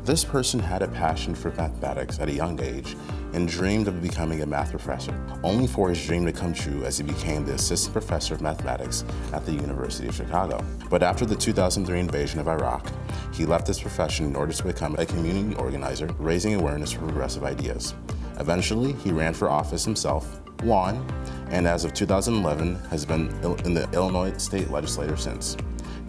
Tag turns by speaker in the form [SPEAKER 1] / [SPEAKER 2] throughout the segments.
[SPEAKER 1] This person had a passion for mathematics at a young age and dreamed of becoming a math professor, only for his dream to come true as he became the assistant professor of mathematics at the University of Chicago. But after the 2003 invasion of Iraq, he left this profession in order to become a community organizer, raising awareness for progressive ideas. Eventually, he ran for office himself, won, and as of 2011 has been in the Illinois State Legislature since.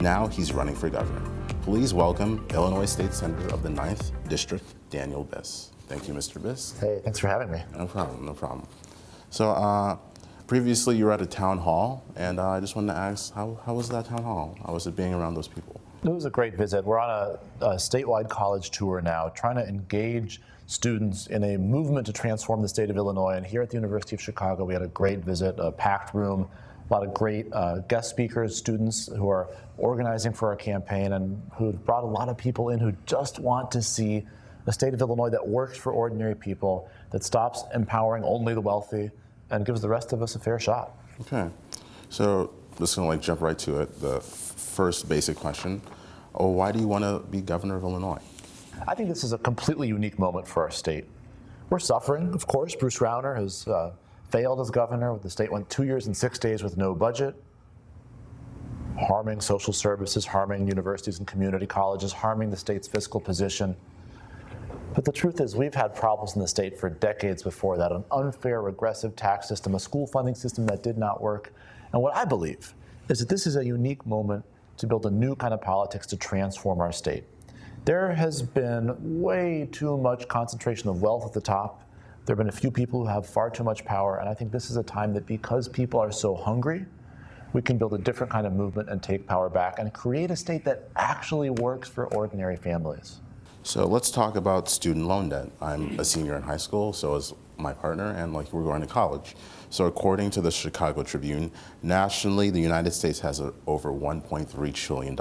[SPEAKER 1] Now he's running for governor. Please welcome Illinois State Senator of the 9th District, Daniel Biss. Thank you, Mr. Biss.
[SPEAKER 2] Hey, thanks for having me.
[SPEAKER 1] No problem, no problem. So previously you were at a town hall, and I just wanted to ask, how was that town hall? How was it being around those people?
[SPEAKER 2] It was a great visit. We're on a statewide college tour now, trying to engage students in a movement to transform the state of Illinois. And here at the University of Chicago, we had a great visit, a packed room, a lot of great guest speakers, students who are organizing for our campaign and who brought a lot of people in who just want to see a state of Illinois that works for ordinary people, that stops empowering only the wealthy and gives the rest of us a fair shot.
[SPEAKER 1] Okay, so just gonna jump right to it. The first basic question, why do you want to be governor of Illinois?
[SPEAKER 2] I think this is a completely unique moment for our state. We're suffering, of course. Bruce Rauner has failed as governor. The state went 2 years and 6 days with no budget, harming social services, harming universities and community colleges, harming the state's fiscal position. But the truth is, we've had problems in the state for decades before that, an unfair, regressive tax system, a school funding system that did not work. And what I believe is that this is a unique moment to build a new kind of politics to transform our state. There has been way too much concentration of wealth at the top. There have been a few people who have far too much power, and I think this is a time that because people are so hungry, we can build a different kind of movement and take power back and create a state that actually works for ordinary families.
[SPEAKER 1] So let's talk about student loan debt. I'm a senior in high school, so is my partner, and we're going to college. So according to the Chicago Tribune, nationally, the United States has over $1.3 trillion.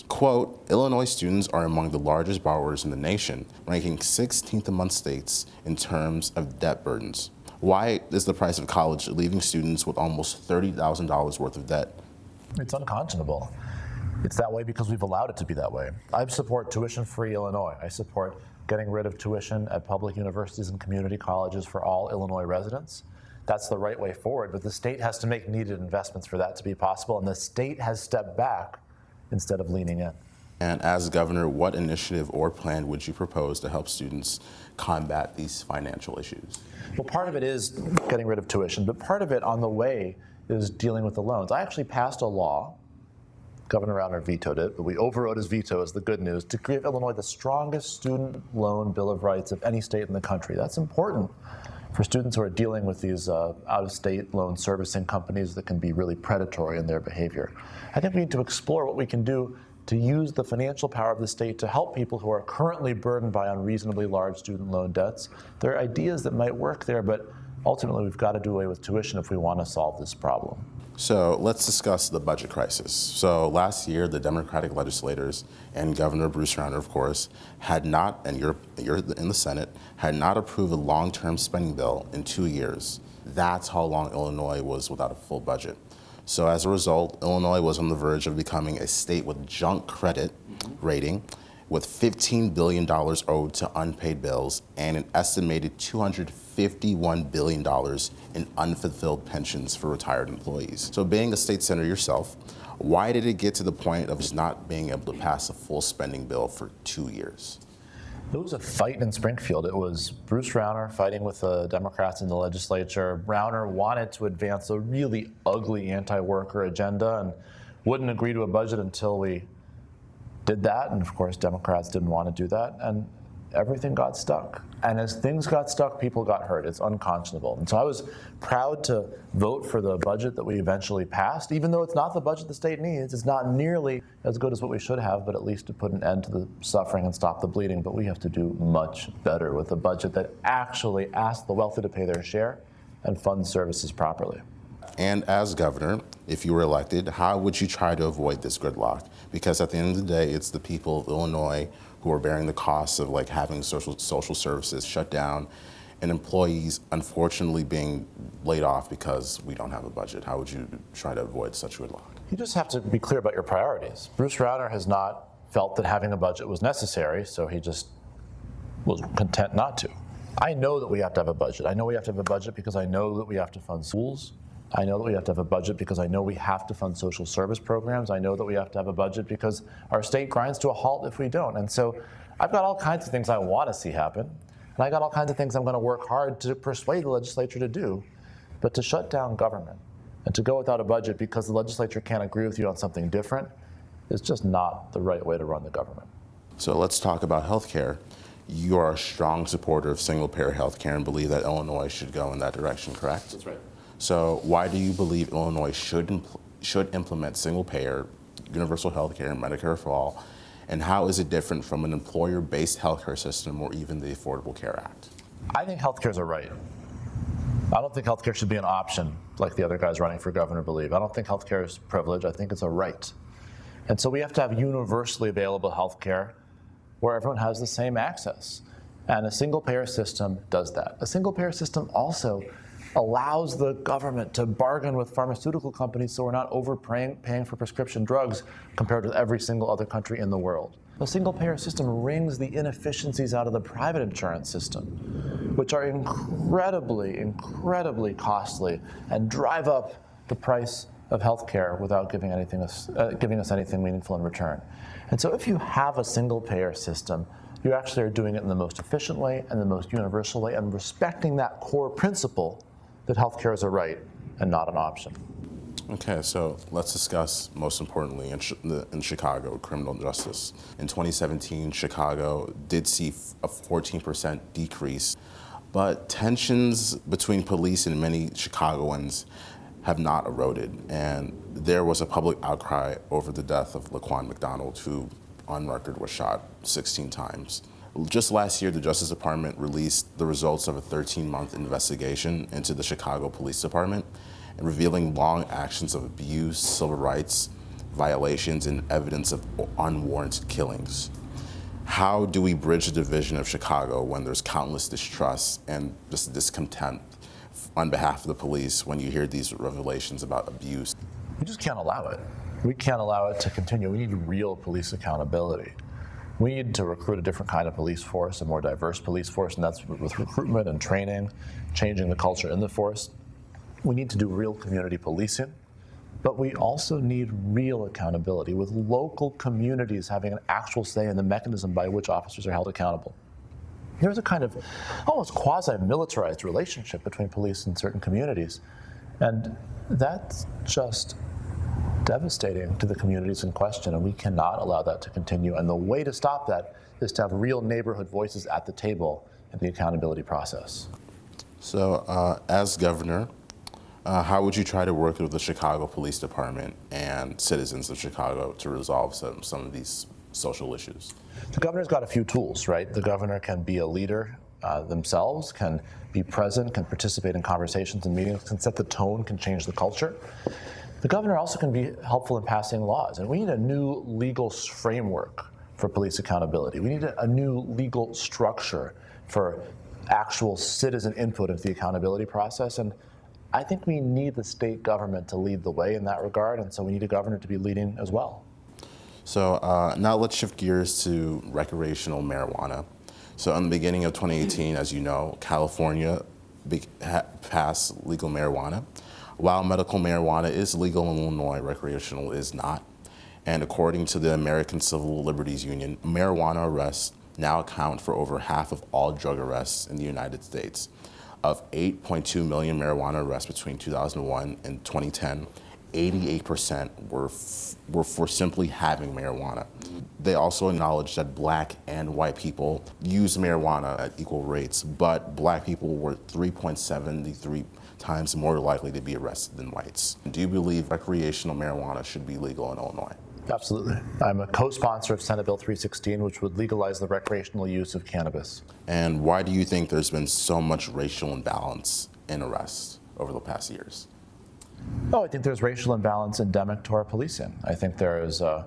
[SPEAKER 1] Quote, Illinois students are among the largest borrowers in the nation, ranking 16th among states in terms of debt burdens. Why is the price of college leaving students with almost $30,000 worth of debt?
[SPEAKER 2] It's unconscionable. It's that way because we've allowed it to be that way. I support tuition-free Illinois. I support getting rid of tuition at public universities and community colleges for all Illinois residents. That's the right way forward, but the state has to make needed investments for that to be possible, and the state has stepped back instead of leaning in.
[SPEAKER 1] And as governor, what initiative or plan would you propose to help students combat these financial issues?
[SPEAKER 2] Well, part of it is getting rid of tuition, but part of it on the way is dealing with the loans. I actually passed a law. Governor Rauner vetoed it, but we overrode his veto is the good news, to give Illinois the strongest student loan bill of rights of any state in the country. That's important for students who are dealing with these out-of-state loan servicing companies that can be really predatory in their behavior. I think we need to explore what we can do to use the financial power of the state to help people who are currently burdened by unreasonably large student loan debts. There are ideas that might work there, but ultimately we've got to do away with tuition if we want to solve this problem.
[SPEAKER 1] So let's discuss the budget crisis. So last year, the Democratic legislators and Governor Bruce Rauner, of course, had not, and you're in the Senate, had not approved a long-term spending bill in 2 years. That's how long Illinois was without a full budget. So as a result, Illinois was on the verge of becoming a state with junk credit rating, with $15 billion owed to unpaid bills and an estimated $251 billion in unfulfilled pensions for retired employees. So being a state senator yourself, why did it get to the point of just not being able to pass a full spending bill for 2 years?
[SPEAKER 2] It was a fight in Springfield. It was Bruce Rauner fighting with the Democrats in the legislature. Rauner wanted to advance a really ugly anti-worker agenda and wouldn't agree to a budget until we did that, and of course Democrats didn't want to do that, and everything got stuck. And as things got stuck, people got hurt. It's unconscionable. And so I was proud to vote for the budget that we eventually passed, even though it's not the budget the state needs. It's not nearly as good as what we should have, but at least to put an end to the suffering and stop the bleeding. But we have to do much better with a budget that actually asks the wealthy to pay their share and funds services properly.
[SPEAKER 1] And as governor, if you were elected, how would you try to avoid this gridlock? Because at the end of the day, it's the people of Illinois who are bearing the costs of having social services shut down and employees unfortunately being laid off because we don't have a budget. How would you try to avoid such gridlock?
[SPEAKER 2] You just have to be clear about your priorities. Bruce Rauner has not felt that having a budget was necessary, so he just was content not to. I know that we have to have a budget. I know we have to have a budget because I know that we have to fund schools. I know that we have to have a budget because I know we have to fund social service programs. I know that we have to have a budget because our state grinds to a halt if we don't. And so I've got all kinds of things I want to see happen. And I got all kinds of things I'm going to work hard to persuade the legislature to do. But to shut down government and to go without a budget because the legislature can't agree with you on something different is just not the right way to run the government.
[SPEAKER 1] So let's talk about healthcare. You are a strong supporter of single-payer healthcare and believe that Illinois should go in that direction, correct?
[SPEAKER 2] That's right.
[SPEAKER 1] So why do you believe Illinois should implement single-payer universal healthcare and Medicare for all? And how is it different from an employer-based healthcare system or even the Affordable Care Act?
[SPEAKER 2] I think healthcare is a right. I don't think healthcare should be an option like the other guys running for governor believe. I don't think healthcare is privilege. I think it's a right. And so we have to have universally available healthcare where everyone has the same access. And a single-payer system does that. A single-payer system also allows the government to bargain with pharmaceutical companies so we're not overpaying for prescription drugs compared to every single other country in the world. A single-payer system wrings the inefficiencies out of the private insurance system, which are incredibly, incredibly costly and drive up the price of healthcare without giving us anything meaningful in return. And so if you have a single-payer system, you actually are doing it in the most efficient way and the most universal way and respecting that core principle that healthcare is a right and not an option.
[SPEAKER 1] Okay, so let's discuss, most importantly, in Chicago, criminal justice. In 2017, Chicago did see a 14% decrease, but tensions between police and many Chicagoans have not eroded. And there was a public outcry over the death of Laquan McDonald, who on record was shot 16 times. Just last year, the Justice Department released the results of a 13-month investigation into the Chicago Police Department, and revealing long actions of abuse, civil rights violations, and evidence of unwarranted killings. How do we bridge the division of Chicago when there's countless distrust and just discontent on behalf of the police when you hear these revelations about abuse?
[SPEAKER 2] We just can't allow it. We can't allow it to continue. We need real police accountability. We need to recruit a different kind of police force, a more diverse police force, and that's with recruitment and training, changing the culture in the force. We need to do real community policing, but we also need real accountability with local communities having an actual say in the mechanism by which officers are held accountable. There's a kind of almost quasi-militarized relationship between police and certain communities, and that's just devastating to the communities in question, and we cannot allow that to continue. And the way to stop that is to have real neighborhood voices at the table in the accountability process.
[SPEAKER 1] So, as governor, how would you try to work with the Chicago Police Department and citizens of Chicago to resolve some of these social issues?
[SPEAKER 2] The governor's got a few tools, right? The governor can be a leader themselves, can be present, can participate in conversations and meetings, can set the tone, can change the culture. The governor also can be helpful in passing laws, and we need a new legal framework for police accountability. We need a new legal structure for actual citizen input into the accountability process, and I think we need the state government to lead the way in that regard, and so we need a governor to be leading as well.
[SPEAKER 1] So now let's shift gears to recreational marijuana. So in the beginning of 2018, as you know, California passed legal marijuana. While medical marijuana is legal in Illinois, recreational is not. And according to the American Civil Liberties Union, marijuana arrests now account for over half of all drug arrests in the United States. Of 8.2 million marijuana arrests between 2001 and 2010, 88% were for simply having marijuana. They also acknowledged that black and white people use marijuana at equal rates, but black people were 3.73 times more likely to be arrested than whites. Do you believe recreational marijuana should be legal in Illinois?
[SPEAKER 2] Absolutely. I'm a co-sponsor of Senate Bill 316, which would legalize the recreational use of cannabis.
[SPEAKER 1] And why do you think there's been so much racial imbalance in arrests over the past years?
[SPEAKER 2] Oh, I think there's racial imbalance endemic to our policing. I think there is a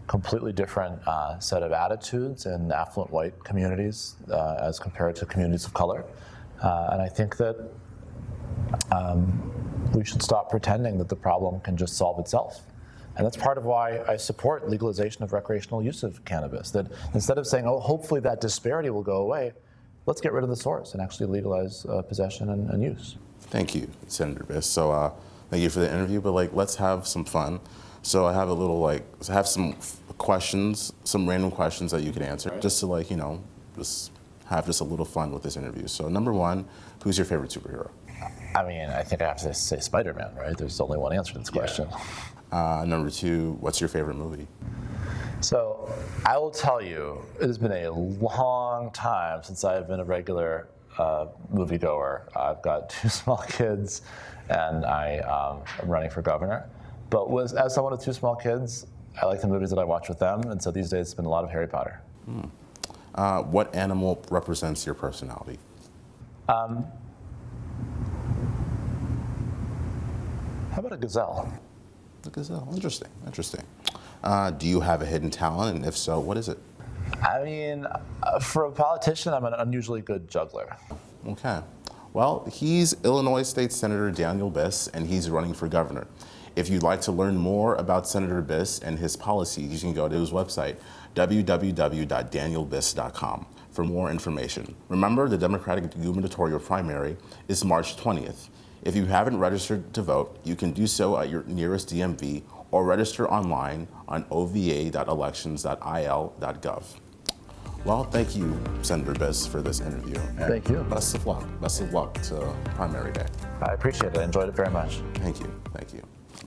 [SPEAKER 2] completely different set of attitudes in affluent white communities as compared to communities of color. And I think that we should stop pretending that the problem can just solve itself. And that's part of why I support legalization of recreational use of cannabis. That instead of saying, oh, hopefully that disparity will go away, let's get rid of the source and actually legalize possession and use.
[SPEAKER 1] Thank you, Senator Biss. So thank you for the interview, but let's have some fun. So I have a little some questions, some random questions that you can answer, just to just have just a little fun with this interview. So number one, who's your favorite superhero?
[SPEAKER 2] I mean, I think I have to say Spider-Man, right? There's only one answer to this question.
[SPEAKER 1] Number two, what's your favorite movie?
[SPEAKER 2] So I will tell you, it has been a long time since I've been a regular moviegoer. I've got 2 small kids, and I am running for governor. But as someone with 2 small kids, I like the movies that I watch with them, and so these days it's been a lot of Harry Potter.
[SPEAKER 1] What animal represents your personality?
[SPEAKER 2] How about a gazelle?
[SPEAKER 1] A gazelle. Interesting. Do you have a hidden talent, and if so, what is it?
[SPEAKER 2] I mean, for a politician, I'm an unusually good juggler.
[SPEAKER 1] Okay. Well, he's Illinois State Senator Daniel Biss, and he's running for governor. If you'd like to learn more about Senator Biss and his policies, you can go to his website, www.danielbiss.com, for more information. Remember, the Democratic gubernatorial primary is March 20th. If you haven't registered to vote, you can do so at your nearest DMV or register online on ova.elections.il.gov. Well, thank you, Senator Biss, for this interview.
[SPEAKER 2] Thank you.
[SPEAKER 1] Best of luck. Best of luck to primary day.
[SPEAKER 2] I appreciate it. I enjoyed it very much.
[SPEAKER 1] Thank you.